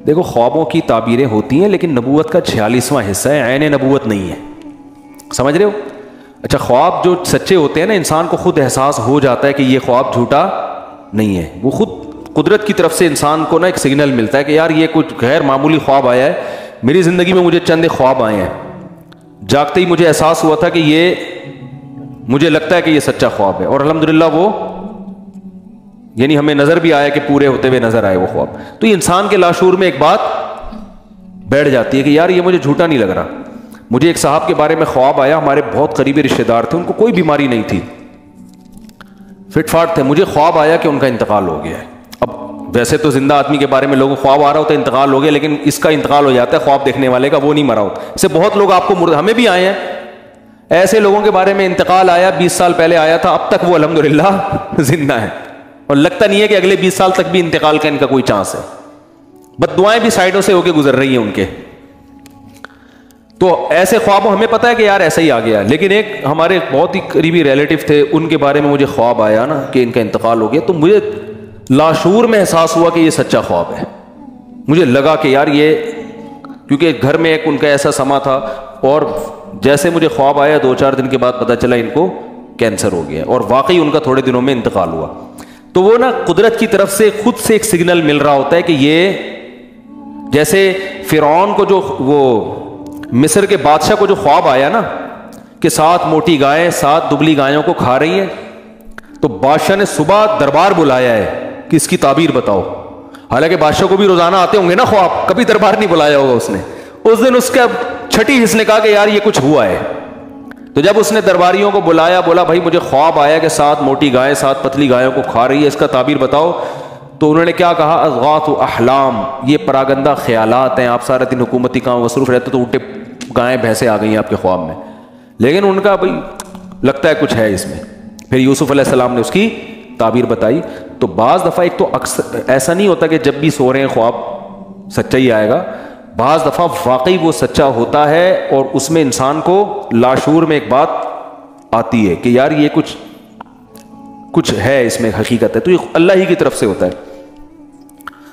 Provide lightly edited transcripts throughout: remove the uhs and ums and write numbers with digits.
دیکھو خوابوں کی تعبیریں ہوتی ہیں لیکن نبوت کا 46واں حصہ ہے, عین نبوت نہیں ہے, سمجھ رہے ہو؟ اچھا خواب جو سچے ہوتے ہیں نا, انسان کو خود احساس ہو جاتا ہے کہ یہ خواب جھوٹا نہیں ہے, وہ خود قدرت کی طرف سے انسان کو نا ایک سگنل ملتا ہے کہ یار یہ کچھ غیر معمولی خواب آیا ہے میری زندگی میں, مجھے چند خواب آئے ہیں, جاگتے ہی مجھے احساس ہوا تھا کہ یہ مجھے لگتا ہے کہ یہ سچا خواب ہے, اور الحمدللہ وہ یعنی ہمیں نظر بھی آیا کہ پورے ہوتے ہوئے نظر آئے وہ خواب. تو یہ انسان کے لاشعور میں ایک بات بیٹھ جاتی ہے کہ یار یہ مجھے جھوٹا نہیں لگ رہا. مجھے ایک صاحب کے بارے میں خواب آیا, ہمارے بہت قریبی رشتہ دار تھے, ان کو کوئی بیماری نہیں تھی, فٹ فاٹ تھے, مجھے خواب آیا کہ ان کا انتقال ہو گیا ہے. اب ویسے تو زندہ آدمی کے بارے میں لوگوں کو خواب آ رہا ہوتا ہے انتقال ہو گیا, لیکن اس کا انتقال ہو جاتا ہے خواب دیکھنے والے کا, وہ نہیں مرا ہوتا. اس سے بہت لوگ آپ کو ہمیں بھی آئے ہیں ایسے لوگوں کے بارے میں انتقال آیا 20 سال پہلے آیا تھا, اب تک وہ الحمدللہ زندہ ہے, اور لگتا نہیں ہے کہ اگلے 20 سال تک بھی انتقال کا ان کا کوئی چانس ہے. بد دعائیں بھی سائڈوں سے ہو کے گزر رہی ہیں ان کے. تو ایسے خواب ہمیں پتا ہے کہ یار ایسا ہی آ گیا, لیکن ایک ہمارے بہت ہی قریبی ریلیٹو تھے, ان کے بارے میں مجھے خواب آیا نا کہ ان کا انتقال ہو گیا, تو مجھے لاشعور میں احساس ہوا کہ یہ سچا خواب ہے. مجھے لگا کہ یار یہ, کیونکہ گھر میں ایک ان کا ایسا سما تھا, اور جیسے مجھے خواب آیا 2-4 دن کے بعد پتا چلا ان کو کینسر ہو گیا, اور واقعی ان کا تھوڑے دنوں میں انتقال ہوا. تو وہ نا قدرت کی طرف سے خود سے ایک سگنل مل رہا ہوتا ہے کہ یہ, جیسے فرعون کو جو وہ مصر کے بادشاہ کو جو خواب آیا نا کہ 7 موٹی گائیں 7 دبلی گایوں کو کھا رہی ہیں, تو بادشاہ نے صبح دربار بلایا ہے کہ اس کی تعبیر بتاؤ. حالانکہ بادشاہ کو بھی روزانہ آتے ہوں گے نا خواب, کبھی دربار نہیں بلایا ہوگا اس نے. اس دن اس کا چھٹی حص نے کہا کہ یار یہ کچھ ہوا ہے. تو جب اس نے درباریوں کو بلایا, بولا بھائی مجھے خواب آیا کہ 7 موٹی گائیں 7 پتلی گایوں کو کھا رہی ہے, اس کا تعبیر بتاؤ. تو انہوں نے کیا کہا, اضغاث احلام, یہ پراگندہ خیالات ہیں, آپ سارے دن حکومتی کام مصروف رہتے تو اونٹے گائیں بھینسیں آ گئی ہیں آپ کے خواب میں. لیکن ان کا بھائی لگتا ہے کچھ ہے اس میں. پھر یوسف علیہ السلام نے اس کی تعبیر بتائی. تو بعض دفعہ ایک تو ایسا نہیں ہوتا کہ جب بھی سو رہے ہیں خواب سچا ہی آئے گا, بعض دفعہ واقعی وہ سچا ہوتا ہے, اور اس میں انسان کو لاشعور میں ایک بات آتی ہے کہ یار یہ کچھ ہے اس میں حقیقت ہے. تو یہ اللہ ہی کی طرف سے ہوتا ہے.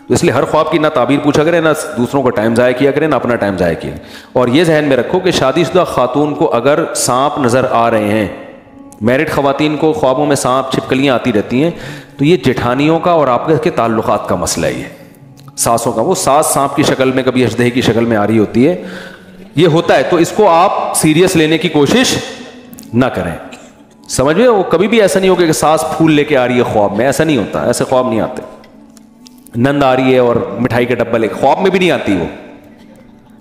تو اس لیے ہر خواب کی نہ تعبیر پوچھا کریں, نہ دوسروں کا ٹائم ضائع کیا کریں, نہ اپنا ٹائم ضائع کیا. اور یہ ذہن میں رکھو کہ شادی شدہ خاتون کو اگر سانپ نظر آ رہے ہیں, میرڈ خواتین کو خوابوں میں سانپ چھپکلیاں آتی رہتی ہیں, تو یہ جٹھانیوں کا اور آپ کے تعلقات کا مسئلہ ہے. یہ ساسوں کا, وہ ساس سانپ کی شکل میں کبھی اژدہے کی شکل میں آ رہی ہوتی ہے, یہ ہوتا ہے. تو اس کو آپ سیریس لینے کی کوشش نہ کریں, سمجھ میں. وہ کبھی بھی ایسا نہیں ہوگا کہ ساس پھول لے کے آ رہی ہے خواب میں, ایسا نہیں ہوتا, ایسے خواب نہیں آتے. نند آ رہی ہے اور مٹھائی کا ڈبہ لے کے, خواب میں بھی نہیں آتی وہ.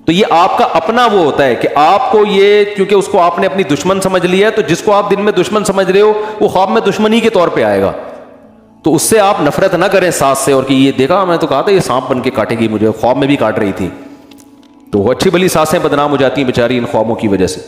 تو یہ آپ کا اپنا وہ ہوتا ہے کہ آپ کو یہ, کیونکہ اس کو آپ نے اپنی دشمن سمجھ لیا ہے, تو جس کو آپ دن میں دشمن سمجھ رہے ہو وہ خواب میں دشمنی کے طور پہ آئے گا. تو اس سے آپ نفرت نہ کریں ساس سے, اور کہ یہ دیکھا میں تو کہا تھا یہ سانپ بن کے کاٹے گی مجھے, خواب میں بھی کاٹ رہی تھی. تو وہ اچھی بھلی ساسیں بدنام ہو جاتی ہیں بیچاری ان خوابوں کی وجہ سے.